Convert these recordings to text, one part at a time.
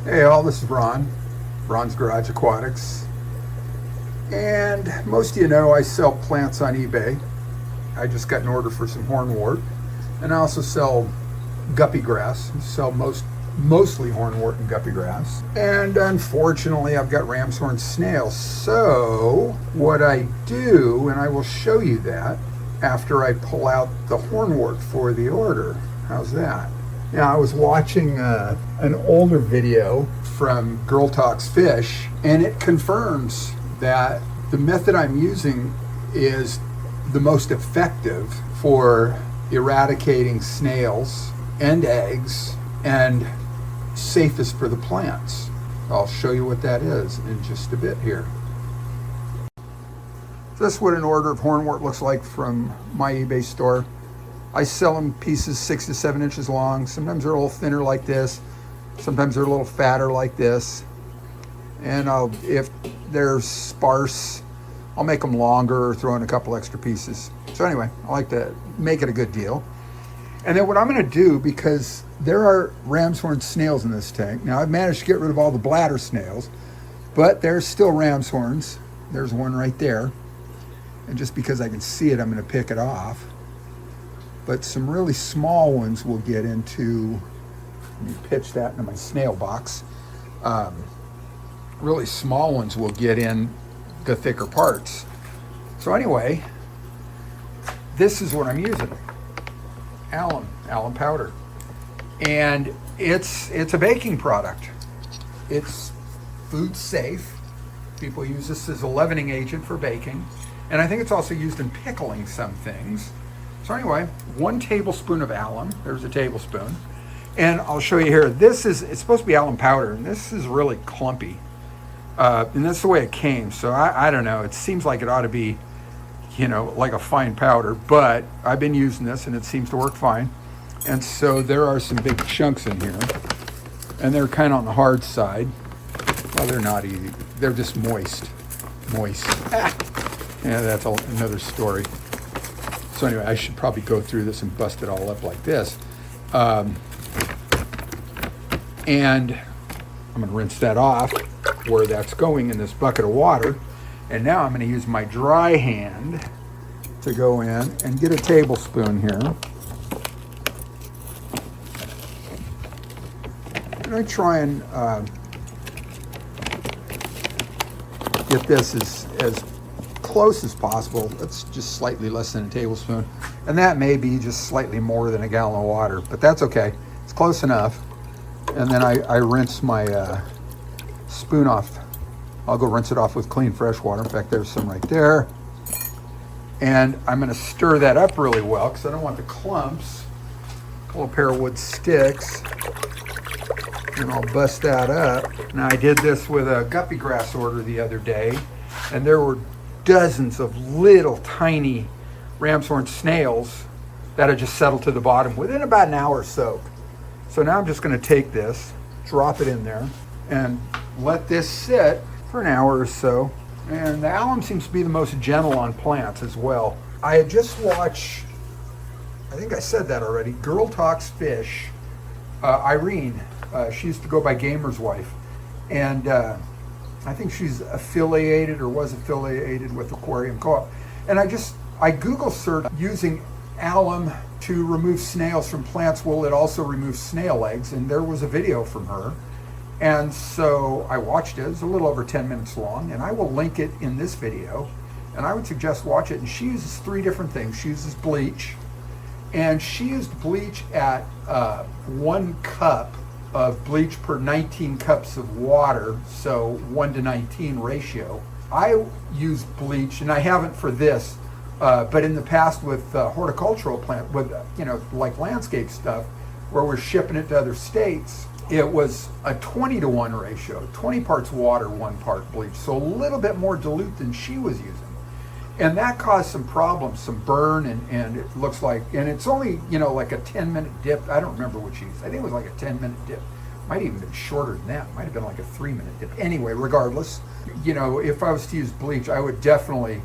Hey all, this is Ron. Ron's Garage Aquatics. And most of you know I sell plants on eBay. I just got an order for some hornwort. And I also sell guppy grass. I sell mostly hornwort and guppy grass. And unfortunately I've got ram's horn snails. So what I do, and I will show you that after I pull out the hornwort for the order. How's that? Now, I was watching an older video from Girl Talks Fish, and it confirms that the method I'm using is the most effective for eradicating snails and eggs and safest for the plants. I'll show you what that is in just a bit here. So this is what an order of hornwort looks like from my eBay store. I sell them pieces 6 to 7 inches long. Sometimes they're a little thinner like this. Sometimes they're a little fatter like this. And if they're sparse, I'll make them longer or throw in a couple extra pieces. So anyway, I like to make it a good deal. And then what I'm gonna do, because there are ram's horn snails in this tank. Now I've managed to get rid of all the bladder snails, but there's still ram's horns. There's one right there. And just because I can see it, I'm gonna pick it off. But some really small ones will get into, let me pitch that into my snail box. Really small ones will get in the thicker parts. So anyway, this is what I'm using. Alum powder. And it's a baking product. It's food safe. People use this as a leavening agent for baking. And I think it's also used in pickling some things. So anyway, 1 tablespoon of alum. There's a tablespoon. And I'll show you here. It's supposed to be alum powder, and this is really clumpy. And that's the way it came. So I don't know. It seems like it ought to be, like a fine powder, but I've been using this and it seems to work fine. And so there are some big chunks in here, and they're kind of on the hard side. Well, they're not easy. They're just moist. Yeah, that's another story. So anyway, I should probably go through this and bust it all up like this. And I'm gonna rinse that off where that's going in this bucket of water. And now I'm gonna use my dry hand to go in and get a tablespoon here. And I try and get this as close as possible. That's just slightly less than a tablespoon, and that may be just slightly more than a gallon of water, but that's okay. It's close enough. And then I rinse my spoon off. I'll go rinse it off with clean fresh water. In fact, there's some right there. And I'm going to stir that up really well because I don't want the clumps. A little pair of wood sticks, and I'll bust that up. Now I did this with a guppy grass order the other day, and there were dozens of little tiny ram's horn snails that had just settled to the bottom within about an hour or so. So now I'm just going to take this, drop it in there, and let this sit for an hour or so. And the alum seems to be the most gentle on plants as well. I had just watched, I think I said that already, Girl Talks Fish. Irene, she used to go by Gamer's Wife. And I think she's affiliated or was affiliated with Aquarium Co-op. And I Google searched using alum to remove snails from plants. Will it also remove snail eggs? And there was a video from her. And so I watched it. It's a little over 10 minutes long, and I will link it in this video. And I would suggest watch it. And she uses 3 different things. She uses bleach, and she used bleach at 1 cup of bleach per 19 cups of water, so 1 to 19 ratio. I use bleach, and I haven't for this, but in the past with horticultural plant, with like landscape stuff, where we're shipping it to other states, it was a 20 to 1 ratio, 20 parts water, 1 part bleach, so a little bit more dilute than she was using. And that caused some problems, some burn, and it looks like, and it's only, like a 10-minute dip. I don't remember what she used. I think it was like a 10-minute dip. Might even been shorter than that. Might have been like a 3-minute dip. Anyway, regardless, if I was to use bleach, I would definitely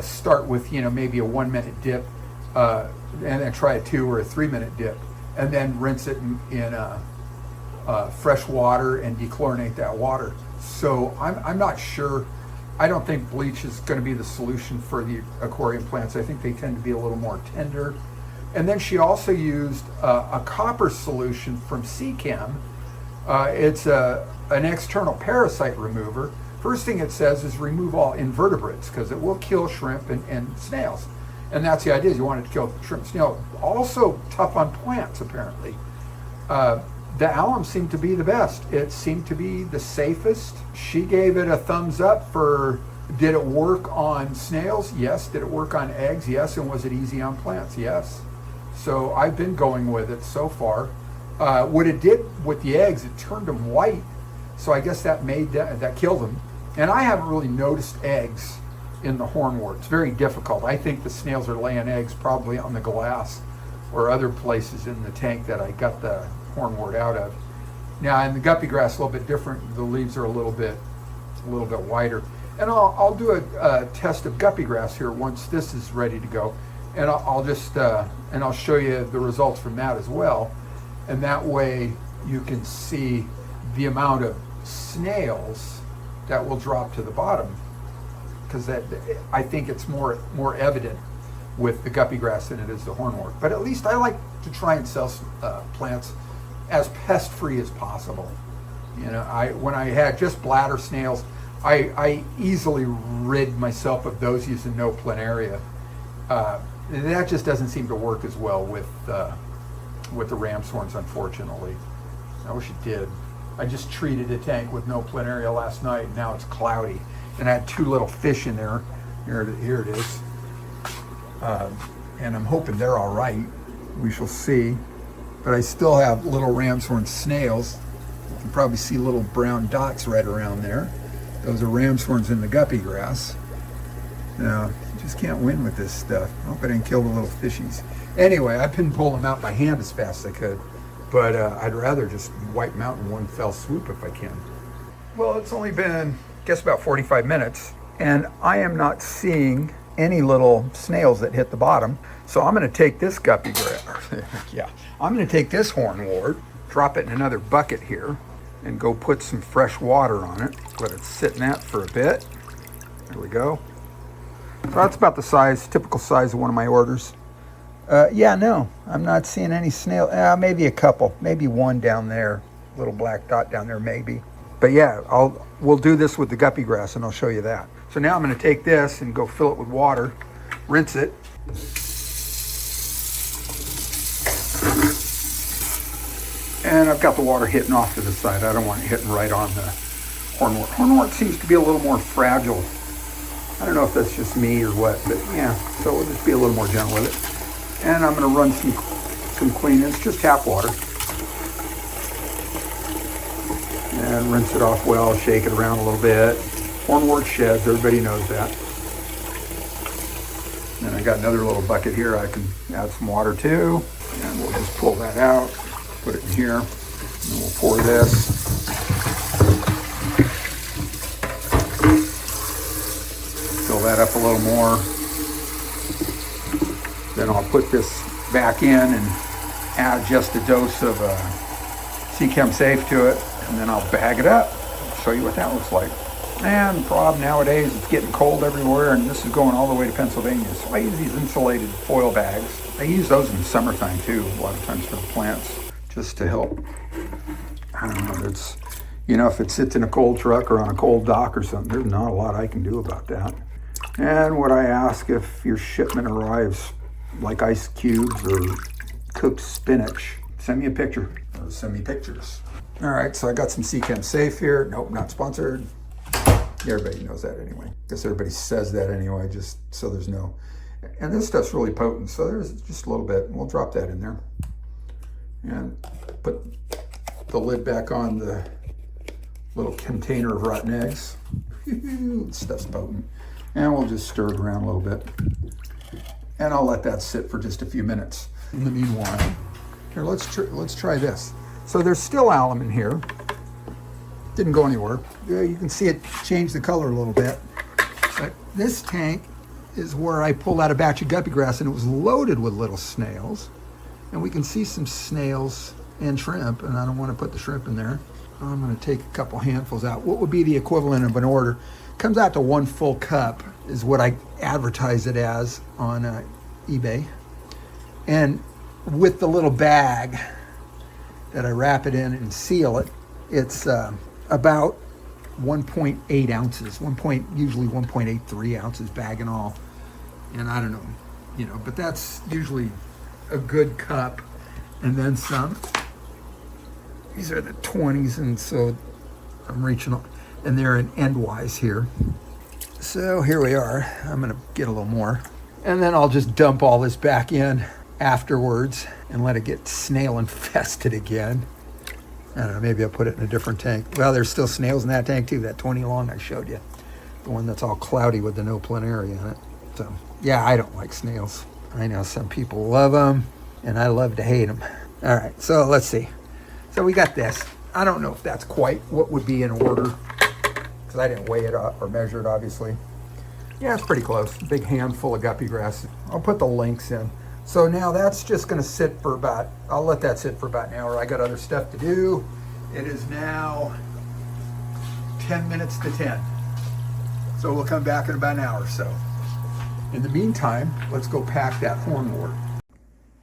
start with, maybe a 1-minute dip, and then try a 2 or a 3-minute dip, and then rinse it in fresh water and dechlorinate that water. So I'm not sure. I don't think bleach is going to be the solution for the aquarium plants. I think they tend to be a little more tender. And then she also used a copper solution from Seachem. It's an external parasite remover. First thing it says is remove all invertebrates, because it will kill shrimp and snails. And that's the idea, is you want it to kill shrimp and snail. Also tough on plants, apparently. The alum seemed to be the best. It seemed to be the safest. She gave it a thumbs up for, did it work on snails? Yes. Did it work on eggs? Yes. And was it easy on plants? Yes. So I've been going with it so far. What it did with the eggs, it turned them white. So I guess that that killed them. And I haven't really noticed eggs in the hornwort. It's very difficult. I think the snails are laying eggs probably on the glass or other places in the tank that I got the hornwort out of. Now in the guppy grass, a little bit different. The leaves are a little bit wider. And I'll do a test of guppy grass here once this is ready to go. And I'll just and I'll show you the results from that as well. And that way you can see the amount of snails that will drop to the bottom, because I think it's more evident with the guppy grass than it is the hornwort. But at least I like to try and sell plants as pest-free as possible. You know, when I had just bladder snails, I easily rid myself of those using no planaria. That just doesn't seem to work as well with the ram's horns, unfortunately. I wish it did. I just treated a tank with no planaria last night, and now it's cloudy. And I had 2 little fish in there. Here it is. And I'm hoping they're all right. We shall see. But I still have little ram's horn snails. You can probably see little brown dots right around there. Those are ram's horns in the guppy grass. Now, you just can't win with this stuff. I hope I didn't kill the little fishies. Anyway, I've been pulling them out by hand as fast as I could. But I'd rather just wipe them out in one fell swoop if I can. Well, it's only been, I guess, about 45 minutes. And I am not seeing any little snails that hit the bottom. So I'm going to take this guppy grass. Yeah, I'm going to take this hornwort, drop it in another bucket here, and go put some fresh water on it. Let it sit in that for a bit. There we go. So that's about the size, typical size of one of my orders. Yeah, no, I'm not seeing any snail. Maybe a couple, maybe one down there, little black dot down there, maybe. But yeah, we'll do this with the guppy grass, and I'll show you that. So now I'm going to take this and go fill it with water, rinse it. And I've got the water hitting off to the side. I don't want it hitting right on the hornwort. Hornwort seems to be a little more fragile. I don't know if that's just me or what, but yeah, so we'll just be a little more gentle with it. And I'm going to run some clean. It's just tap water. And rinse it off well, shake it around a little bit. Hornwort sheds, everybody knows that. And I got another little bucket here I can add some water to. And we'll just pull that out, put it in here, and we'll pour this. Fill that up a little more. Then I'll put this back in and add just a dose of Seachem Safe to it, and then I'll bag it up. Show you what that looks like. And the problem nowadays, it's getting cold everywhere, and this is going all the way to Pennsylvania. So I use these insulated foil bags. I use those in the summertime too, a lot of times for the plants, just to help. I don't know, it's, you know, if it sits in a cold truck or on a cold dock or something, there's not a lot I can do about that. And what I ask, if your shipment arrives like ice cubes or cooked spinach, send me a picture or send me pictures. All right, so I got some Seachem Safe here. Nope, not sponsored. Everybody knows that anyway. I guess everybody says that anyway, just so there's no. And this stuff's really potent, so there's just a little bit. We'll drop that in there. And put the lid back on the little container of rotten eggs. This stuff's potent. And we'll just stir it around a little bit. And I'll let that sit for just a few minutes. In the meanwhile, here, let's try this. So there's still alum in here. Didn't go anywhere. You can see it change the color a little bit. But this tank is where I pulled out a batch of guppy grass, and it was loaded with little snails. And we can see some snails and shrimp, and I don't want to put the shrimp in there. I'm going to take a couple handfuls out. What would be the equivalent of an order? Comes out to 1 full cup is what I advertise it as on eBay. And with the little bag that I wrap it in and seal it, it's about 1.8 ounces, usually 1.83 ounces bag and all. And I don't know, but that's usually a good cup and then some. These are the 20s, and so I'm reaching, and they're in endwise here. So here we are. I'm gonna get a little more. And then I'll just dump all this back in afterwards and let it get snail infested again. I don't know, maybe I'll put it in a different tank. Well, there's still snails in that tank too, that 20 long I showed you. The one that's all cloudy with the no planaria in it. So, yeah, I don't like snails. I know some people love them, and I love to hate them. All right, so let's see. So we got this. I don't know if that's quite what would be in order, because I didn't weigh it or measure it, obviously. Yeah, it's pretty close. A big handful of guppy grass. I'll put the links in. So now that's just gonna sit for about, I'll let that sit for about an hour. I got other stuff to do. It is now 10 minutes to 10. So we'll come back in about an hour or so. In the meantime, let's go pack that hornwort.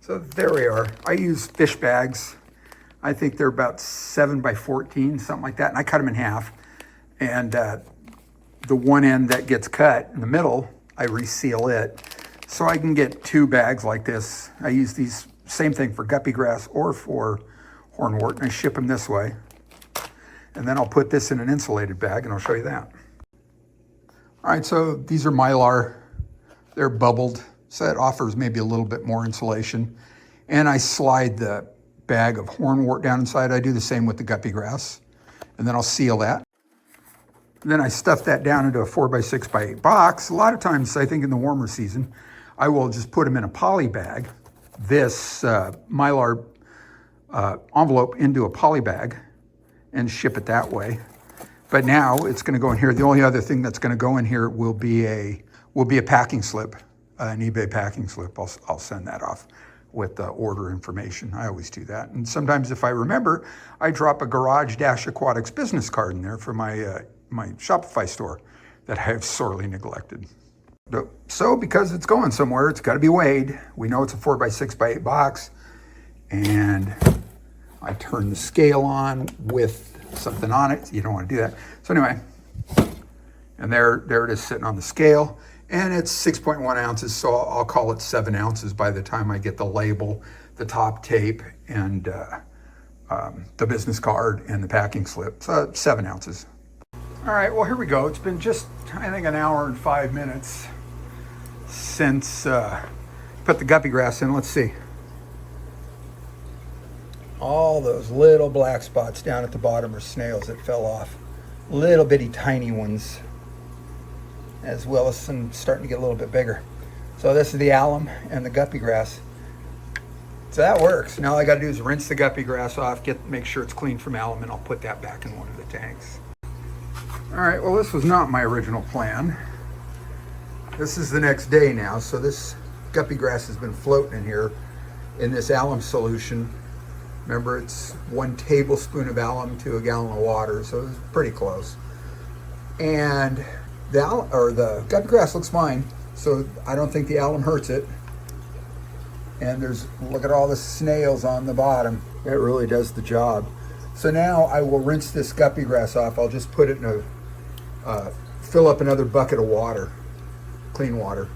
So there we are. I use fish bags. I think they're about 7 by 14, something like that. And I cut them in half. And the one end that gets cut in the middle, I reseal it. So I can get 2 bags like this. I use these, same thing for guppy grass or for hornwort, and I ship them this way. And then I'll put this in an insulated bag, and I'll show you that. All right, so these are Mylar. They're bubbled, so it offers maybe a little bit more insulation. And I slide the bag of hornwort down inside. I do the same with the guppy grass. And then I'll seal that. And then I stuff that down into a 4x6 by 8 box. A lot of times, I think in the warmer season, I will just put them in a poly bag, this Mylar envelope into a poly bag, and ship it that way. But now it's going to go in here. The only other thing that's going to go in here will be a packing slip, an eBay packing slip. I'll send that off with the order information. I always do that. And sometimes if I remember, I drop a Garage Aquatics business card in there for my my Shopify store that I have sorely neglected. So because it's going somewhere, it's got to be weighed. We know it's a 4x6 by 8 box, and I turn the scale on with something on it. You don't want to do that. So anyway, and there it is sitting on the scale, and it's 6.1 ounces. So I'll call it 7 ounces by the time I get the label, the top tape, and the business card and the packing slip. So 7 ounces. All right, well, here we go. It's been just, I think, an hour and 5 minutes since put the guppy grass in. Let's see. All those little black spots down at the bottom are snails that fell off. Little bitty tiny ones, as well as some starting to get a little bit bigger. So this is the alum and the guppy grass. So that works. Now all I got to do is rinse the guppy grass off, make sure it's clean from alum, and I'll put that back in one of the tanks. All right, well, this was not my original plan. This is the next day now, so this guppy grass has been floating in here in this alum solution. Remember, it's 1 tablespoon of alum to a gallon of water, so it's pretty close. And the guppy grass looks fine, so I don't think the alum hurts it. And look at all the snails on the bottom. It really does the job. So now I will rinse this guppy grass off. I'll just put it in fill up another bucket of water, clean water,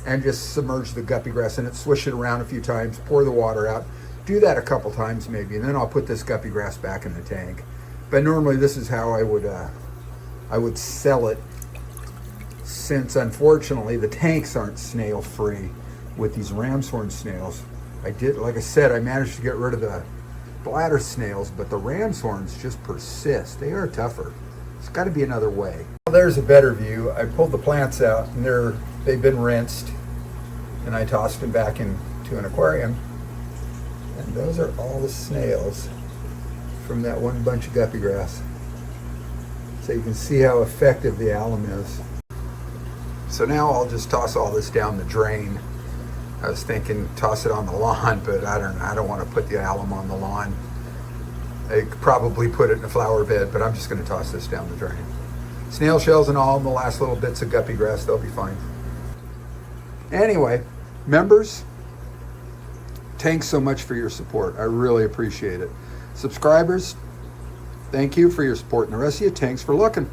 and just submerge the guppy grass in it, swish it around a few times, pour the water out. Do that a couple times maybe, and then I'll put this guppy grass back in the tank. But normally this is how I would sell it, since unfortunately the tanks aren't snail-free with these ram's horn snails. Like I said, I managed to get rid of the bladder snails, but the ram's horns just persist. They are tougher. It's got to be another way. Well, there's a better view. I pulled the plants out, and they've been rinsed, and I tossed them back into an aquarium. And those are all the snails from that one bunch of guppy grass. So you can see how effective the alum is. So now I'll just toss all this down the drain. I was thinking toss it on the lawn, but I don't want to put the alum on the lawn. I could probably put it in a flower bed, but I'm just going to toss this down the drain. Snail shells and all, and the last little bits of guppy grass, they'll be fine. Anyway, members, thanks so much for your support. I really appreciate it. Subscribers, thank you for your support. And the rest of you, thanks for looking.